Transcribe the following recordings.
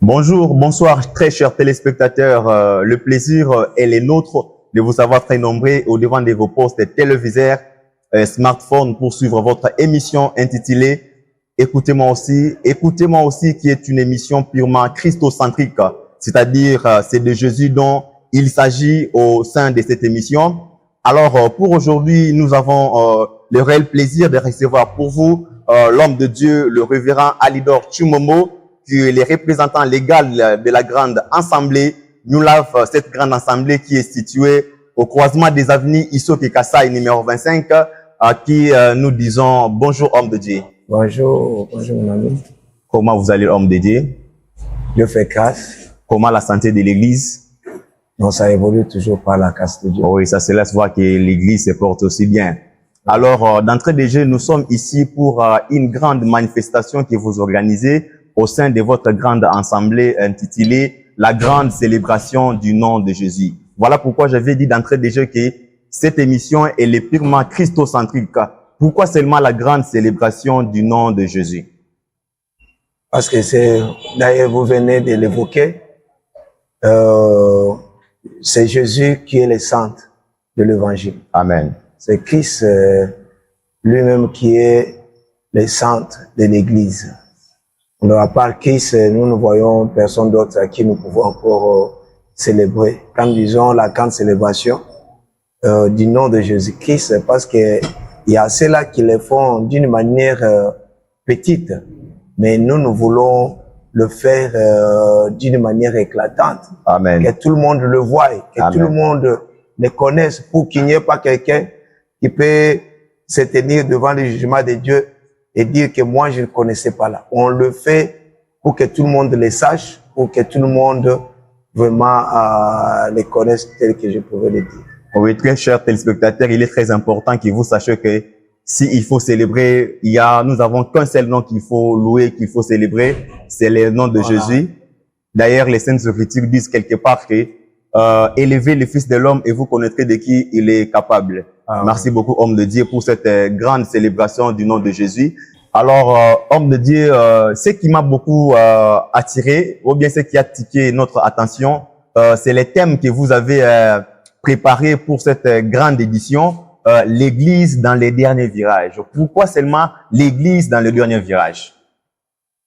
Bonjour, bonsoir, très chers téléspectateurs. Le plaisir est le nôtre de vous savoir très nombreux au devant de vos postes téléviseurs, smartphones pour suivre votre émission intitulée Écoutez-moi aussi, qui est une émission purement christocentrique, c'est-à-dire c'est de Jésus dont il s'agit au sein de cette émission. Alors pour aujourd'hui, nous avons le réel plaisir de recevoir pour vous l'homme de Dieu, le révérend Alidor Tchoumomo, qui est le représentant légal de la grande assemblée New Life, cette grande assemblée qui est située au croisement des avenues Isoke Kasai numéro 25, à qui nous disons bonjour homme de Dieu. Bonjour mon ami. Comment vous allez homme de Dieu? Dieu fait grâce. Comment la santé de l'église? Non, ça évolue toujours par la grâce de Dieu. Oui, ça se laisse voir que l'église se porte aussi bien. Alors, d'entrée de jeu, nous sommes ici pour une grande manifestation que vous organisez au sein de votre grande assemblée intitulée « La grande célébration du nom de Jésus ». Voilà pourquoi j'avais dit d'entrée de jeu que cette émission est purement christocentrique. Pourquoi seulement la grande célébration du nom de Jésus? Parce que c'est, d'ailleurs vous venez de l'évoquer, c'est Jésus qui est le centre de l'évangile. Amen. C'est Christ lui-même qui est le centre de l'église. À part Christ, nous ne voyons personne d'autre à qui nous pouvons encore célébrer. Quand nous disons la grande célébration du nom de Jésus-Christ, c'est parce que il y a ceux-là qui le font d'une manière petite, mais nous voulons le faire d'une manière éclatante. Amen. Que tout le monde le voie, que Amen. Tout le monde le connaisse, pour qu'il n'y ait pas quelqu'un qui peut se tenir devant le jugement de Dieu et dire que moi je ne connaissais pas là. On le fait pour que tout le monde le sache, pour que tout le monde vraiment le connaisse tel que je pouvais le dire. Oui, très chers téléspectateurs, il est très important que vous sachiez que s'il faut célébrer, nous avons qu'un seul nom qu'il faut louer, qu'il faut célébrer, c'est le nom de Jésus. D'ailleurs, les Saintes Écritures disent quelque part que élevez le Fils de l'homme et vous connaîtrez de qui il est capable. Merci beaucoup, homme de Dieu, pour cette grande célébration du nom de Jésus. Alors, homme de Dieu, ce qui m'a beaucoup attiré, ou bien ce qui a tiqué notre attention, c'est les thèmes que vous avez préparés pour cette grande édition, l'Église dans les derniers virages. Pourquoi seulement l'Église dans les derniers virages?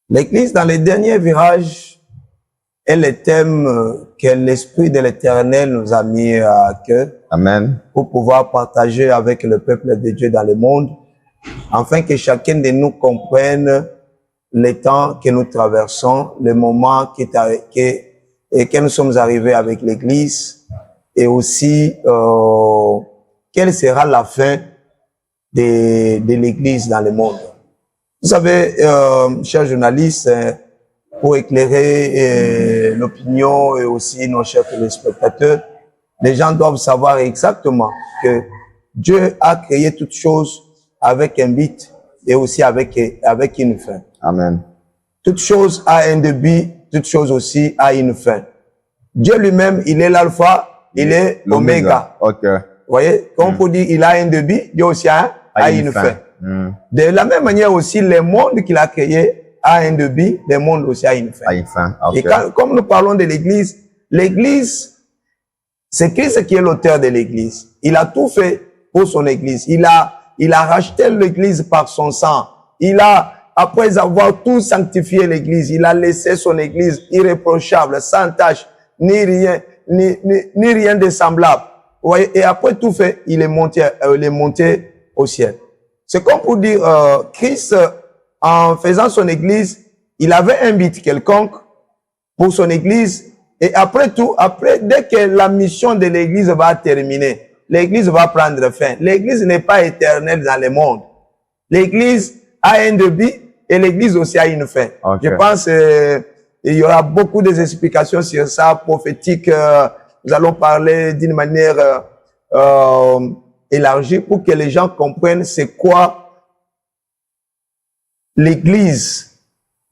L'Église dans les derniers virages est le thème que l'Esprit de l'Éternel nous a mis à cœur. Amen. Pour pouvoir partager avec le peuple de Dieu dans le monde, afin que chacun de nous comprenne les temps que nous traversons, le moment que nous sommes arrivés avec l'Église, et aussi quelle sera la fin de l'Église dans le monde. Vous savez, chers journalistes, pour éclairer l'opinion et aussi nos chers téléspectateurs, les gens doivent savoir exactement que Dieu a créé toutes choses avec un but et aussi avec une fin. Amen. Toute chose a un début, toute chose aussi a une fin. Dieu lui-même, il est l'alpha, il est l'oméga. Ok. Vous voyez, comme on peut dire, il a un début, Dieu aussi a une fin. De la même manière aussi, le monde qu'il a créé a un début, le monde aussi a une fin. Okay. Et comme nous parlons de l'Église, c'est Christ qui est l'auteur de l'Église. Il a tout fait pour son Église. Il a racheté l'Église par son sang. Après avoir tout sanctifié l'Église, il a laissé son Église irréprochable, sans tache, ni rien de semblable. Vous voyez, et après tout fait, il est monté au ciel. C'est comme pour dire, Christ, en faisant son Église, il avait un but quelconque pour son Église. Et après tout, dès que la mission de l'Église va terminer, l'Église va prendre fin. L'Église n'est pas éternelle dans le monde. L'Église a un début et l'Église aussi a une fin. Okay. Je pense il y aura beaucoup d'explications sur ça, prophétiques. Nous allons parler d'une manière élargie pour que les gens comprennent c'est quoi l'Église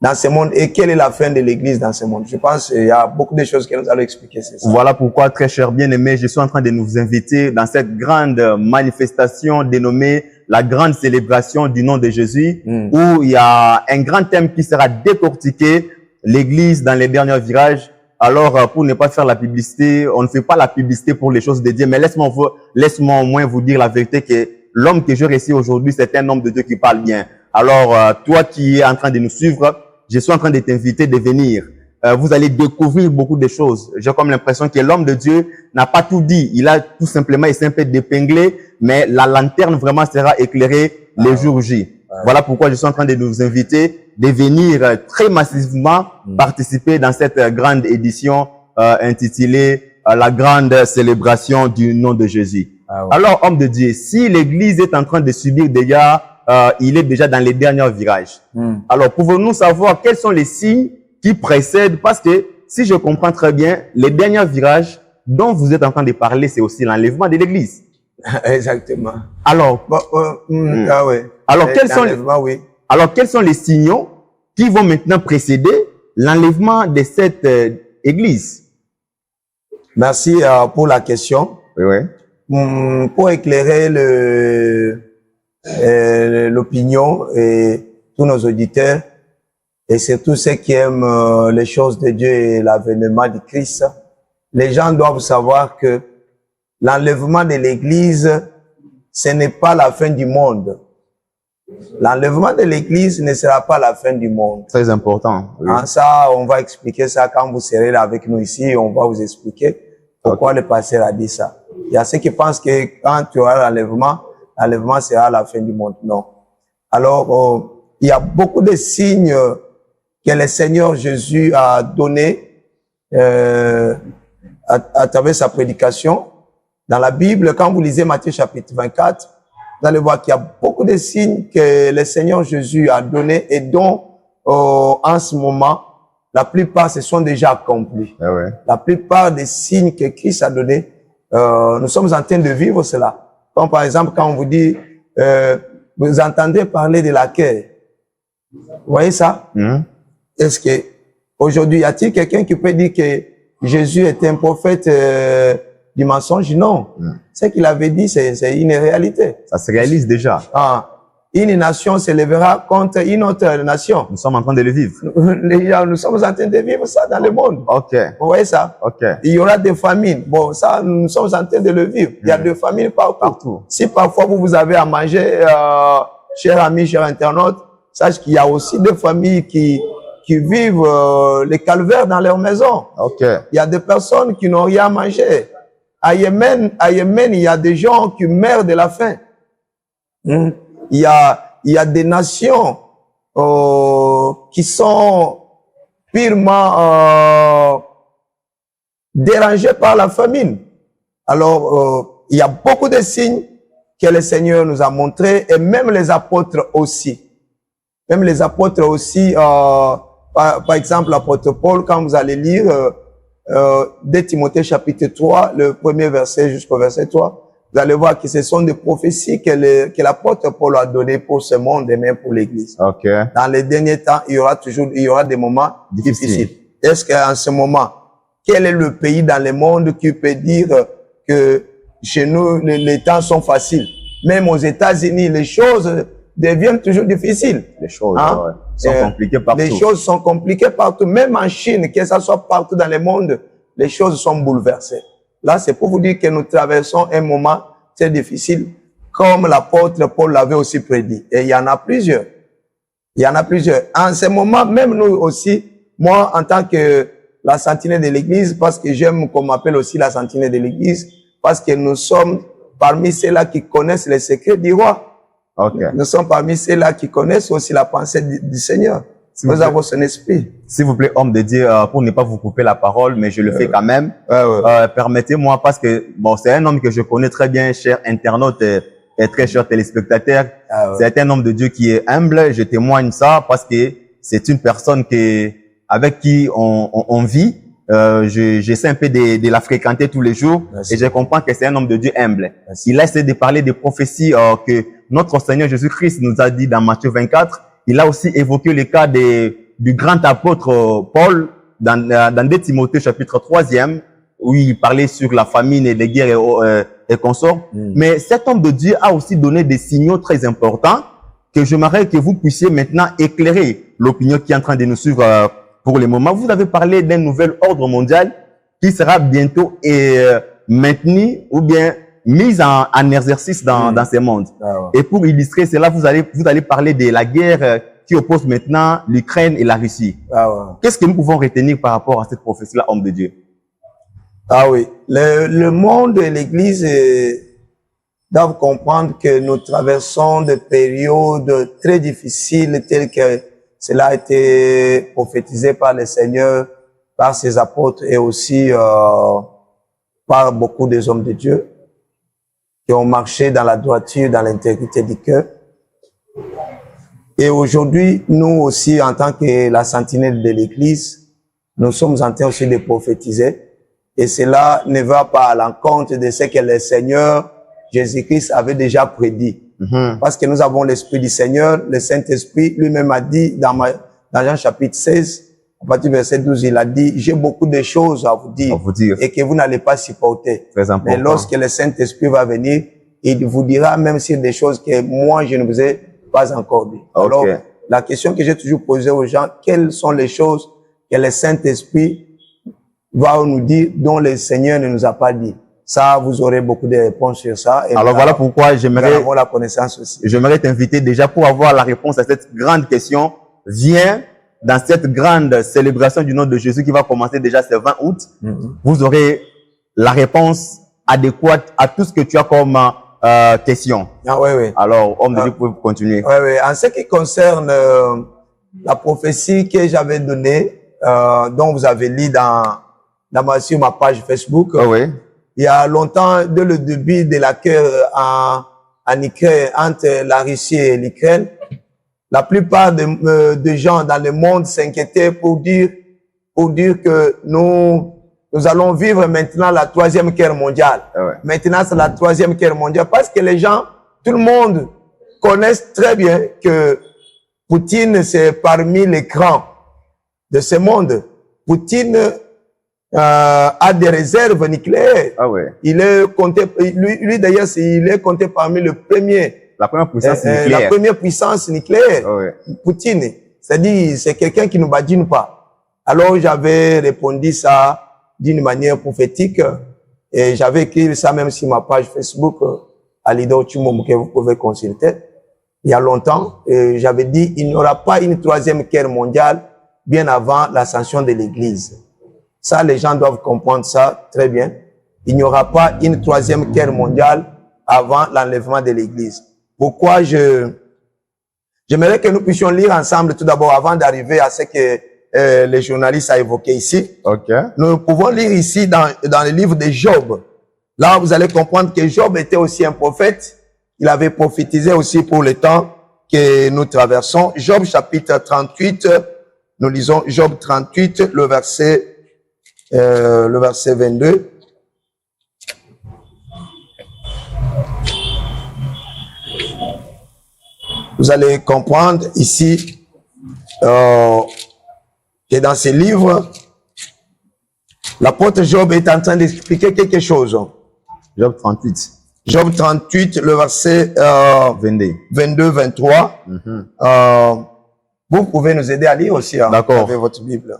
dans ce monde et quelle est la fin de l'Église dans ce monde. Je pense qu'il y a beaucoup de choses que nous allons expliquer. Voilà pourquoi, très cher bien-aimé, je suis en train de nous inviter dans cette grande manifestation dénommée la grande célébration du nom de Jésus, où il y a un grand thème qui sera décortiqué l'église dans les derniers virages. Alors, pour ne pas faire la publicité, on ne fait pas la publicité pour les choses de Dieu, mais laisse-moi au moins vous dire la vérité que l'homme que je réussis aujourd'hui, c'est un homme de Dieu qui parle bien. Alors, toi qui es en train de nous suivre, je suis en train de t'inviter de venir. Vous allez découvrir beaucoup de choses. J'ai comme l'impression que l'homme de Dieu n'a pas tout dit. Il a tout simplement essayé un peu d'épingler, mais la lanterne vraiment sera éclairée les jours J. Voilà pourquoi je suis en train de nous inviter de venir très massivement participer dans cette grande édition intitulée La grande célébration du nom de Jésus. Alors, homme de Dieu, si l'Église est en train de subir déjà, il est déjà dans les derniers virages. Alors, pouvons-nous savoir quels sont les signes qui précèdent? Parce que, si je comprends très bien, les derniers virages dont vous êtes en train de parler, c'est aussi l'enlèvement de l'Église. Exactement. Alors, ouais. Alors, quels sont les signaux qui vont maintenant précéder l'enlèvement de cette église? Merci pour la question. Oui. Pour éclairer l'opinion et tous nos auditeurs, et surtout ceux qui aiment les choses de Dieu et l'avènement du Christ, les gens doivent savoir que l'enlèvement de l'église, ce n'est pas la fin du monde. L'enlèvement de l'église ne sera pas la fin du monde. Très important. Oui. Ça, on va expliquer ça quand vous serez là avec nous ici. On va vous expliquer pourquoi le pasteur a dit ça. Il y a ceux qui pensent que quand tu auras l'enlèvement sera la fin du monde. Non. Alors, il y a beaucoup de signes que le Seigneur Jésus a donnés à travers sa prédication. Dans la Bible, quand vous lisez Matthieu chapitre 24, vous allez voir qu'il y a beaucoup de signes que le Seigneur Jésus a donnés et dont, en ce moment, la plupart se sont déjà accomplis. La plupart des signes que Christ a donnés, nous sommes en train de vivre cela. Comme par exemple, quand on vous dit, vous entendez parler de la guerre. Vous voyez ça? Est-ce que, aujourd'hui, y a-t-il quelqu'un qui peut dire que Jésus est un prophète du mensonge? Non. Ce qu'il avait dit, c'est une réalité. Ça se réalise déjà. Une nation se lèvera contre une autre nation. Nous sommes en train de le vivre. Nous sommes en train de vivre ça dans le monde. Ok. Vous voyez ça? Ok. Il y aura des famines. Bon, ça, nous sommes en train de le vivre. Il y a des famines partout. Si parfois vous avez à manger, chers amis, chers internautes, sachez qu'il y a aussi des familles qui vivent les calvaires dans leur maison. Ok. Il y a des personnes qui n'ont rien à manger. À Yémen, il y a des gens qui meurent de la faim. Il y a des nations qui sont purement dérangées par la famine. Alors, il y a beaucoup de signes que le Seigneur nous a montrés, et même les apôtres aussi. Même les apôtres aussi, par exemple, l'apôtre Paul, quand vous allez lire 2 Timothée chapitre 3, le premier verset jusqu'au verset 3, vous allez voir que ce sont des prophéties que l'apôtre Paul a données pour ce monde et même pour l'Église. Okay. Dans les derniers temps, il y aura des moments difficiles. Est-ce qu'en ce moment, quel est le pays dans le monde qui peut dire que chez nous, les temps sont faciles? Même aux États-Unis, les choses deviennent toujours difficiles. Les choses sont compliquées partout. Les choses sont compliquées partout. Même en Chine, que ça soit partout dans le monde, les choses sont bouleversées. Là, c'est pour vous dire que nous traversons un moment très difficile, comme l'apôtre Paul l'avait aussi prédit. Et il y en a plusieurs. Il y en a plusieurs. En ce moment, même nous aussi, moi, en tant que la sentinelle de l'Église, parce que j'aime qu'on m'appelle aussi la sentinelle de l'Église, parce que nous sommes parmi ceux-là qui connaissent les secrets du roi. Okay. Nous sommes parmi ceux-là qui connaissent aussi la pensée du Seigneur. Nous avons son esprit. S'il vous plaît, homme de Dieu, pour ne pas vous couper la parole, mais je le fais quand même. Permettez-moi, parce que bon, c'est un homme que je connais très bien, cher internaute et très cher téléspectateur. C'est un homme de Dieu qui est humble. Je témoigne ça parce que c'est une personne avec qui on vit. J'essaie un peu de la fréquenter tous les jours. Merci. Et je comprends que c'est un homme de Dieu humble. Merci. Il a essayé de parler des prophéties que notre Seigneur Jésus-Christ nous a dit dans Matthieu 24. Il a aussi évoqué le cas du grand apôtre Paul dans 2 Timothée chapitre 3e, où il parlait sur la famine et les guerres et consorts. Mais cet homme de Dieu a aussi donné des signaux très importants que j'aimerais que vous puissiez maintenant éclairer l'opinion qui est en train de nous suivre pour le moment. Vous avez parlé d'un nouvel ordre mondial qui sera bientôt maintenu ou bien mis en exercice dans ces mondes. Ah ouais. Et pour illustrer cela, vous allez parler de la guerre qui oppose maintenant l'Ukraine et la Russie. Ah ouais. Qu'est-ce que nous pouvons retenir par rapport à cette prophétie-là, homme de Dieu? Ah oui, le monde et l'Église doivent comprendre que nous traversons des périodes très difficiles telles que cela a été prophétisé par le Seigneur, par ses apôtres et aussi par beaucoup des hommes de Dieu qui ont marché dans la droiture, dans l'intégrité du cœur. Et aujourd'hui, nous aussi, en tant que la sentinelle de l'Église, nous sommes en train aussi de prophétiser. Et cela ne va pas à l'encontre de ce que le Seigneur Jésus-Christ avait déjà prédit. Parce que nous avons l'Esprit du Seigneur, le Saint-Esprit lui-même a dit dans Jean chapitre 16, à partir du verset 12, il a dit, j'ai beaucoup de choses à vous dire et que vous n'allez pas supporter. Très important. Mais lorsque le Saint-Esprit va venir, il vous dira même si des choses que moi je ne vous ai pas encore dit. Okay. Alors, la question que j'ai toujours posée aux gens, quelles sont les choses que le Saint-Esprit va nous dire dont le Seigneur ne nous a pas dit? Ça, vous aurez beaucoup de réponses sur ça. Et alors voilà pourquoi j'aimerais avoir la connaissance aussi. J'aimerais t'inviter déjà pour avoir la réponse à cette grande question. Viens dans cette grande célébration du nom de Jésus qui va commencer déjà ce 20 août. Vous aurez la réponse adéquate à tout ce que tu as comme question. Ah oui, oui. Alors, homme de Dieu, vous pouvez continuer. Oui, oui. En ce qui concerne la prophétie que j'avais donnée, dont vous avez lu sur ma page Facebook, Oui. il y a longtemps, dès le début de la guerre en Ukraine, entre la Russie et l'Ukraine, la plupart de gens dans le monde s'inquiétaient pour dire que nous allons vivre maintenant la 3e guerre mondiale. Ouais. Maintenant, c'est la 3e guerre mondiale parce que les gens, tout le monde connaissent très bien que Poutine, c'est parmi les grands de ce monde. Poutine a des réserves nucléaires. Ah ouais. Il est compté, lui d'ailleurs, il est compté parmi le premier. La première puissance nucléaire. La première puissance nucléaire. Ah ouais. Poutine. C'est-à-dire, c'est quelqu'un qui ne badine pas. Alors, j'avais répondu ça d'une manière prophétique et j'avais écrit ça même sur ma page Facebook, Alido Chumom, que vous pouvez consulter. Il y a longtemps, j'avais dit, il n'y aura pas une 3e guerre mondiale bien avant l'ascension de l'Église. Ça, les gens doivent comprendre ça très bien. Il n'y aura pas une 3e guerre mondiale avant l'enlèvement de l'Église. Pourquoi j'aimerais que nous puissions lire ensemble tout d'abord avant d'arriver à ce que les journalistes ont évoqué ici. Okay. Nous pouvons lire ici dans le livre de Job. Là, vous allez comprendre que Job était aussi un prophète. Il avait prophétisé aussi pour le temps que nous traversons. Job chapitre 38, nous lisons Job 38, le verset 22. Vous allez comprendre ici que dans ce livre, l'apôtre Job est en train d'expliquer quelque chose. Job 38. Job 38, le verset 22-23. Vous pouvez nous aider à lire aussi D'accord. avec votre Bible.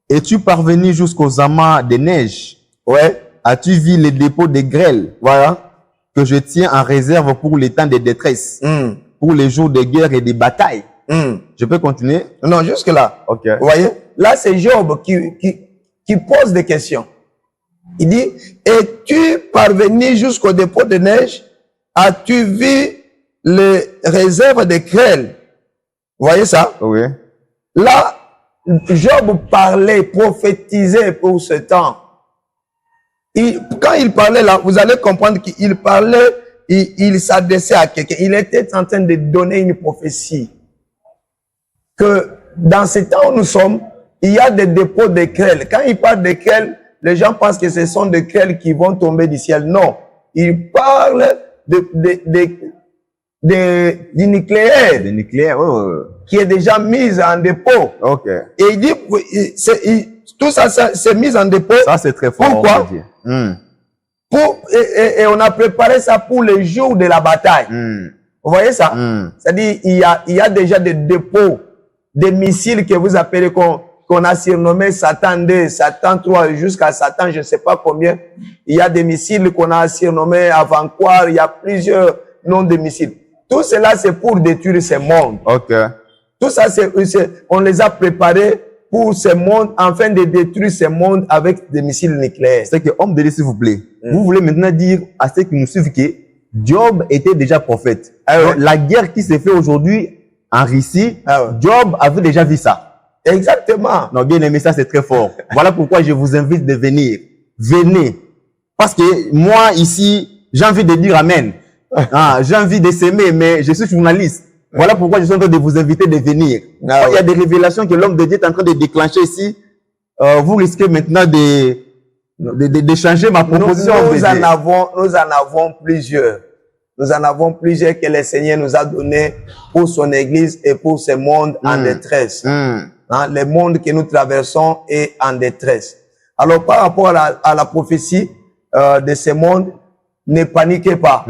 Es-tu parvenu jusqu'aux amas des neiges? Ouais. As-tu vu les dépôts des grêles? Voilà. Que je tiens en réserve pour les temps de détresse, pour les jours de guerre et de bataille. Je peux continuer? Non, jusque là. Ok. Vous voyez? Là, c'est Job qui pose des questions. Il dit, es-tu parvenu jusqu'au dépôt de neige? As-tu vu les réserves de grêle? Vous voyez ça? Oui. Là, Job parlait, prophétisait pour ce temps. Quand il parlait là, vous allez comprendre qu'il parlait, il s'adressait à quelqu'un. Il était en train de donner une prophétie. Que dans ce temps où nous sommes, il y a des dépôts de grêle. Quand il parle de grêle, les gens pensent que ce sont des grêles qui vont tomber du ciel. Non. Il parle du nucléaire. Du nucléaire, Qui est déjà mis en dépôt. Ok. Et il dit, tout ça, c'est mis en dépôt. Ça, c'est très fort. Pourquoi? Et on a préparé ça pour les jours de la bataille. Vous voyez ça? C'est-à-dire, il y a déjà des dépôts, des missiles que vous appelez, qu'on qu'on a surnommé Satan 2, Satan 3, jusqu'à Satan, je ne sais pas combien. Il y a des missiles qu'on a surnommés Avant-Quoi, il y a plusieurs noms de missiles. Tout cela, c'est pour détruire ce monde. Ok. Tout ça, on les a préparés pour ce monde, afin de détruire ce monde avec des missiles nucléaires. C'est que, homme de Dieu, s'il vous plaît, vous voulez maintenant dire à ceux qui nous suivent que Job était déjà prophète. Donc, la guerre qui s'est fait aujourd'hui en Russie, Job avait déjà vu ça. Exactement. Non, bien aimé, ça c'est très fort. Voilà pourquoi je vous invite de venir. Venez. Parce que moi, ici, j'ai envie de dire Amen. J'ai envie de s'aimer, mais je suis journaliste. Voilà pourquoi je suis en train de vous inviter de venir. Il y a des révélations que l'homme de Dieu est en train de déclencher ici. Vous risquez maintenant de changer ma proposition. Nous en avons plusieurs. Nous en avons plusieurs que le Seigneur nous a donnés pour son Église et pour ce monde en détresse. Le monde que nous traversons est en détresse. Alors, par rapport à la prophétie de ce monde, ne paniquez pas.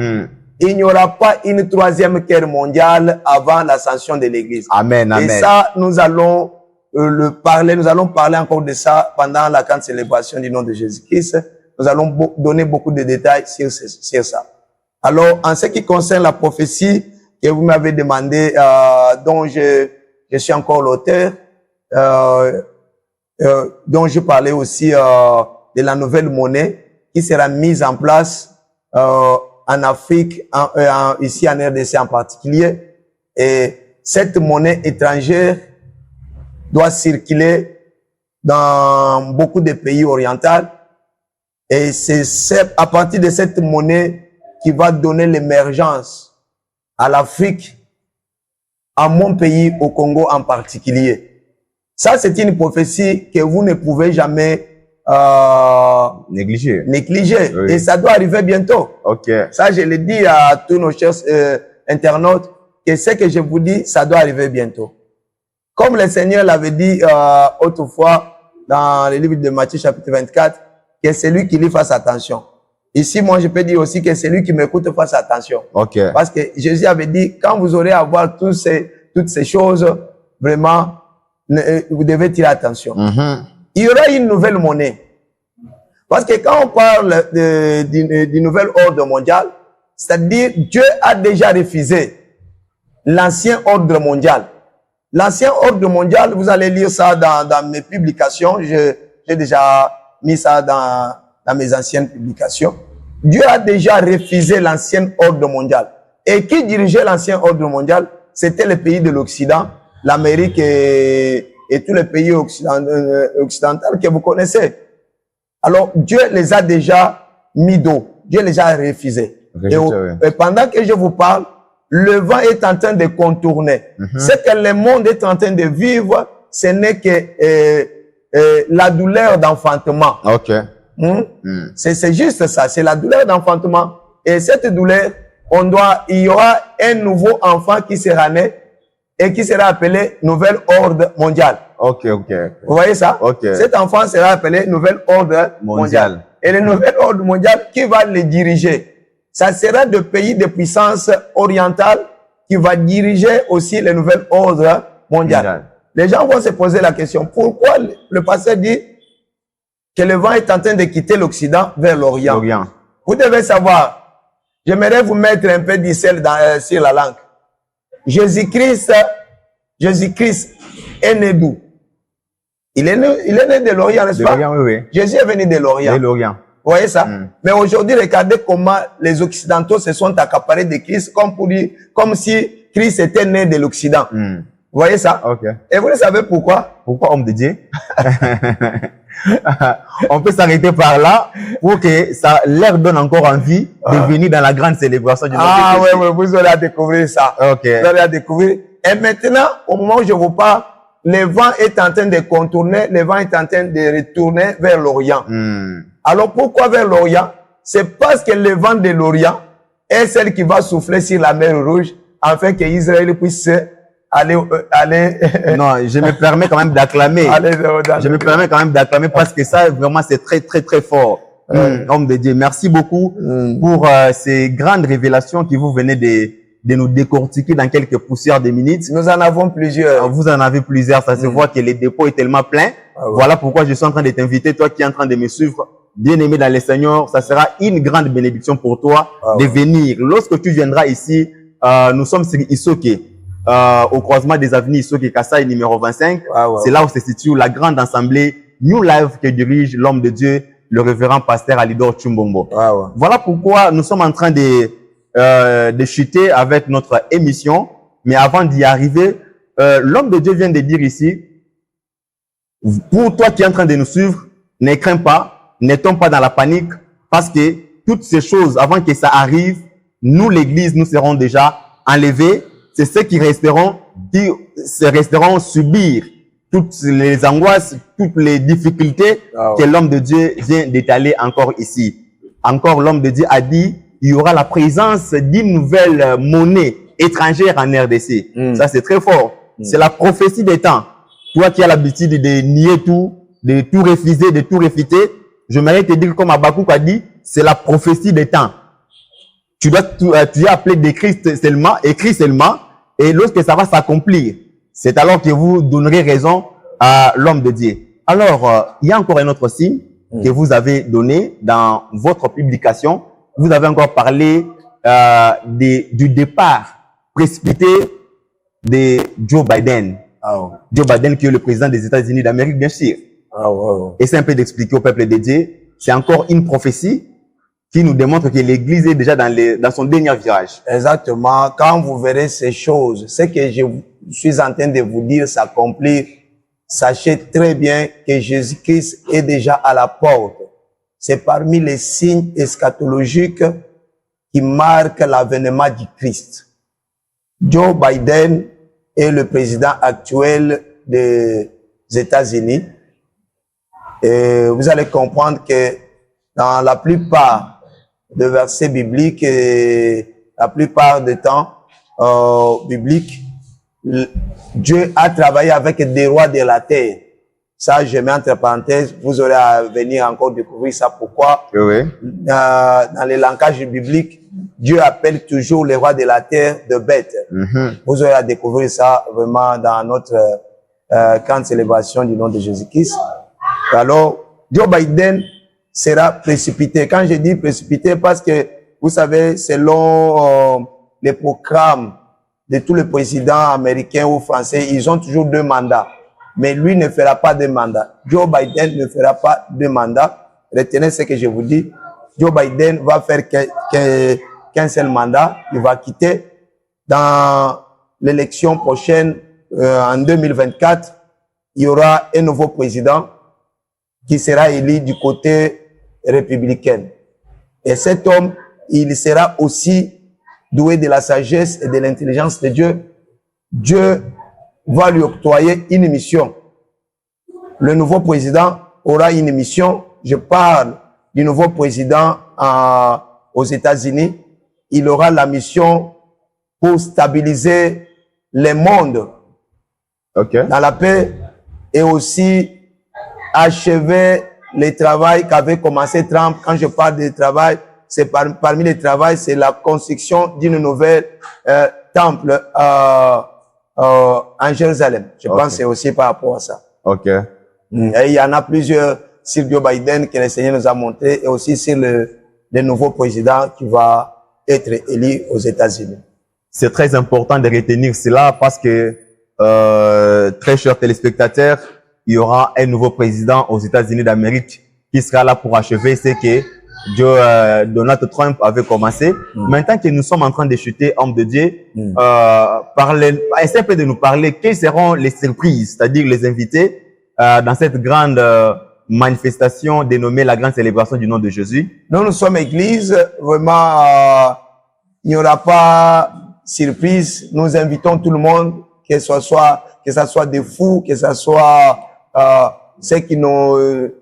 Il n'y aura pas une troisième guerre mondiale avant l'ascension de l'Église. Amen, amen. Et ça, nous allons parler encore de ça pendant la grande célébration du nom de Jésus-Christ. Nous allons donner beaucoup de détails sur ça. Alors, en ce qui concerne la prophétie que vous m'avez demandé, dont je suis encore l'auteur, dont je parlais aussi de la nouvelle monnaie qui sera mise en place en Afrique, ici en RDC en particulier. Et cette monnaie étrangère doit circuler dans beaucoup de pays orientaux. Et c'est à partir de cette monnaie qui va donner l'émergence à l'Afrique, à mon pays, au Congo en particulier. Ça, c'est une prophétie que vous ne pouvez jamais négliger. Oui. Et ça doit arriver bientôt. Okay. Ça, je le dis à tous nos chers internautes, que ce que je vous dis, ça doit arriver bientôt. Comme le Seigneur l'avait dit autrefois dans le livre de Matthieu chapitre 24, que c'est lui qui lui fasse attention. Ici, moi, je peux dire aussi que c'est lui qui m'écoute fasse attention. Okay. Parce que Jésus avait dit, quand vous aurez à voir toutes ces choses, vraiment, vous devez tirer attention. Il y aura une nouvelle monnaie. Parce que quand on parle du nouvel ordre mondial, c'est-à-dire Dieu a déjà refusé l'ancien ordre mondial. L'ancien ordre mondial, vous allez lire ça dans mes publications. J'ai déjà mis ça dans mes anciennes publications. Dieu a déjà refusé l'ancien ordre mondial. Et qui dirigeait l'ancien ordre mondial? C'était les pays de l'Occident, l'Amérique et tous les pays occidentaux que vous connaissez. Alors, Dieu les a déjà mis dos. Dieu les a refusés. Et pendant que je vous parle, le vent est en train de contourner. Ce que le monde est en train de vivre, ce n'est que la douleur d'enfantement. Okay. C'est juste ça, c'est la douleur d'enfantement. Et cette douleur, il y aura un nouveau enfant qui sera né et qui sera appelé nouvel ordre mondial. Ok. Vous voyez ça? Okay. Cet enfant sera appelé nouvel ordre mondial. Et le nouvel ordre mondial, qui va le diriger? Ça sera de pays de puissance orientale qui va diriger aussi le nouvel ordre mondial. Les gens vont se poser la question, pourquoi le pasteur dit que le vent est en train de quitter l'Occident vers l'Orient? Vous devez savoir, j'aimerais vous mettre un peu d'icelle sur la langue. Jésus-Christ est né d'où? Il est né de l'Orient, n'est-ce pas? Oui. Jésus est venu de l'Orient. Vous voyez ça? Mais aujourd'hui, regardez comment les Occidentaux se sont accaparés de Christ comme si Christ était né de l'Occident. Vous voyez ça? Et vous le savez pourquoi? Pourquoi, homme de Dieu? On peut s'arrêter par là pour que ça leur donne encore envie de venir dans la grande célébration du oui, vous allez découvrir ça. Vous allez découvrir. Et maintenant, au moment où je vous parle, le vent est en train de contourner, le vent est en train de retourner vers l'Orient. Alors pourquoi vers l'Orient? C'est parce que le vent de l'Orient est celle qui va souffler sur la mer Rouge afin que Israël puisse aller. Non, je me permets quand même d'acclamer. Je me permets quand même d'acclamer parce que ça, vraiment, c'est très, très, très fort. Homme de Dieu, merci beaucoup pour ces grandes révélations que vous venez de nous décortiquer dans quelques poussières de minutes. Nous en avons plusieurs. Vous en avez plusieurs, ça se voit que le dépôt est tellement plein. Ah ouais. Voilà pourquoi je suis en train de t'inviter, toi qui es en train de me suivre, bien-aimé dans le Seigneur, ça sera une grande bénédiction pour toi de venir. Lorsque tu viendras ici, nous sommes sur Isoke, au croisement des avenues Isoke Kassai numéro 25. C'est là où se situe la grande assemblée New Life que dirige l'homme de Dieu, le révérend pasteur Alidor Chumbombo. Voilà pourquoi nous sommes en train de chuter avec notre émission. Mais avant d'y arriver, l'homme de Dieu vient de dire ici, pour toi qui es en train de nous suivre, ne crains pas, ne tombe pas dans la panique, parce que toutes ces choses, avant que ça arrive, nous, l'Église, nous serons déjà enlevés. C'est ceux qui resteront subir toutes les angoisses, toutes les difficultés que l'homme de Dieu vient d'étaler encore ici. Encore, l'homme de Dieu a dit, il y aura la présence d'une nouvelle monnaie étrangère en RDC. Ça, c'est très fort. C'est la prophétie des temps. Toi qui as l'habitude de nier tout, de tout refuser, de tout réfuter, j'aimerais te dire, comme Habakkuk a dit, c'est la prophétie des temps. Tu es appelé d'écrire seulement, écrit seulement, et lorsque ça va s'accomplir, c'est alors que vous donnerez raison à l'homme de Dieu. Alors, il y a encore un autre signe que vous avez donné dans votre publication. Vous avez encore parlé du départ précipité de Joe Biden. Joe Biden qui est le président des États-Unis d'Amérique, bien sûr. Et c'est un peu d'expliquer au peuple de Dieu. C'est encore une prophétie qui nous démontre que l'Église est déjà dans son dernier virage. Exactement. Quand vous verrez ces choses, ce que je suis en train de vous dire s'accomplir, sachez très bien que Jésus-Christ est déjà à la porte. C'est parmi les signes eschatologiques qui marquent l'avènement du Christ. Joe Biden est le président actuel des États-Unis. Et vous allez comprendre que dans la plupart des versets bibliques et la plupart des temps bibliques, Dieu a travaillé avec des rois de la terre. Ça, je mets entre parenthèses, vous aurez à venir encore découvrir ça. Pourquoi? Dans les langages bibliques, Dieu appelle toujours les rois de la terre de bêtes. Vous aurez à découvrir ça vraiment dans notre grande célébration du nom de Jésus-Christ. Alors, Joe Biden sera précipité. Quand je dis précipité, parce que, vous savez, selon les programmes de tous les présidents américains ou français, ils ont toujours 2 mandats. Mais lui ne fera pas de mandat. Joe Biden ne fera pas de mandat. Retenez ce que je vous dis. Joe Biden va faire qu'un seul mandat. Il va quitter. Dans l'élection prochaine, en 2024, il y aura un nouveau président qui sera élu du côté républicain. Et cet homme, il sera aussi doué de la sagesse et de l'intelligence de Dieu. Dieu va lui octroyer une mission. Le nouveau président aura une mission. Je parle du nouveau président aux États-Unis. Il aura la mission pour stabiliser le monde dans la paix et aussi achever le travail qu'avait commencé Trump. Quand je parle de travail, c'est parmi les travaux, c'est la construction d'une nouvelle temple en Jérusalem. Je pense que c'est aussi par rapport à ça. Et il y en a plusieurs sur Joe Biden que le Seigneur nous a montré et aussi sur le nouveau président qui va être élu aux États-Unis. C'est très important de retenir cela parce que, très chers téléspectateurs, il y aura un nouveau président aux États-Unis d'Amérique qui sera là pour achever ce que Donald Trump avait commencé. Maintenant que nous sommes en train de chuter, homme de Dieu, essayez un peu de nous parler quelles seront les surprises, c'est-à-dire les invités dans cette grande manifestation dénommée la grande célébration du nom de Jésus. Nous sommes église, vraiment, il n'y aura pas surprise. Nous invitons tout le monde, que ce soit des fous, que ce soit ceux qui n'ont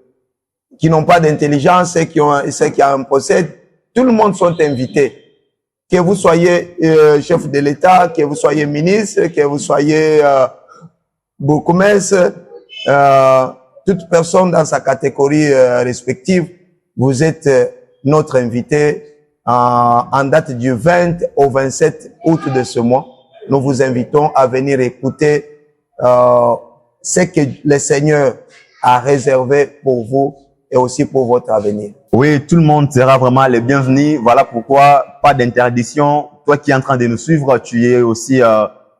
pas d'intelligence, ceux qui en possèdent. Tout le monde sont invités. Que vous soyez chef de l'État, que vous soyez ministre, que vous soyez bourgmestre, toute personne dans sa catégorie respective, vous êtes notre invité en date du 20 au 27 août de ce mois. Nous vous invitons à venir écouter ce que le Seigneur a réservé pour vous et aussi pour votre avenir. Oui, tout le monde sera vraiment le bienvenu. Voilà pourquoi pas d'interdiction. Toi qui es en train de nous suivre, tu es aussi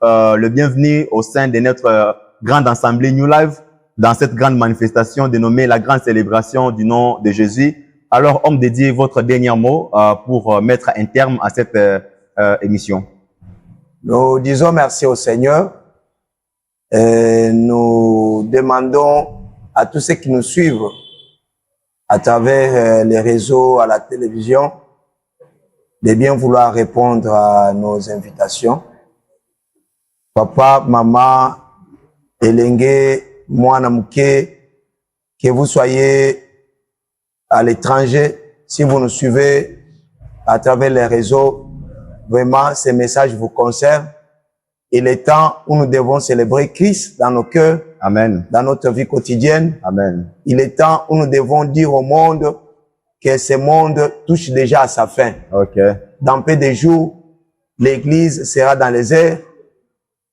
le bienvenu au sein de notre grande assemblée New Life, dans cette grande manifestation dénommée la grande célébration du nom de Jésus. Alors, homme de Dieu, votre dernier mot pour mettre un terme à cette émission. Nous disons merci au Seigneur et nous demandons à tous ceux qui nous suivent à travers les réseaux, à la télévision, de bien vouloir répondre à nos invitations. Papa, maman, Elenge, Mwana Muke, que vous soyez à l'étranger, si vous nous suivez à travers les réseaux, vraiment, ces messages vous concernent. Il est temps où nous devons célébrer Christ dans nos cœurs, Amen. dans notre vie quotidienne. Amen. Il est temps où nous devons dire au monde que ce monde touche déjà à sa fin. Ok. Dans peu de jours, l'Église sera dans les airs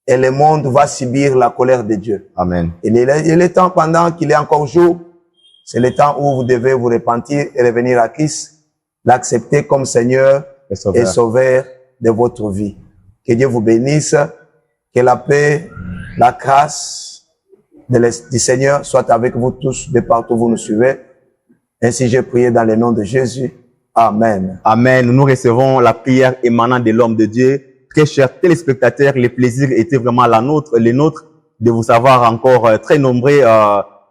et le monde va subir la colère de Dieu. Amen. Il est temps, pendant qu'il est encore jour, c'est le temps où vous devez vous repentir et revenir à Christ, l'accepter comme Seigneur et Sauveur de votre vie. Que Dieu vous bénisse, que la paix, la grâce du Seigneur soit avec vous tous de partout où vous nous suivez. Ainsi j'ai prié dans le nom de Jésus. Amen. Amen. Nous recevons la prière émanant de l'homme de Dieu. Très chers téléspectateurs, le plaisir était vraiment les nôtres de vous savoir encore très nombreux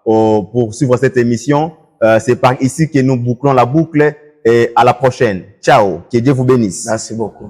pour suivre cette émission. C'est par ici que nous bouclons la boucle et à la prochaine. Ciao. Que Dieu vous bénisse. Merci beaucoup.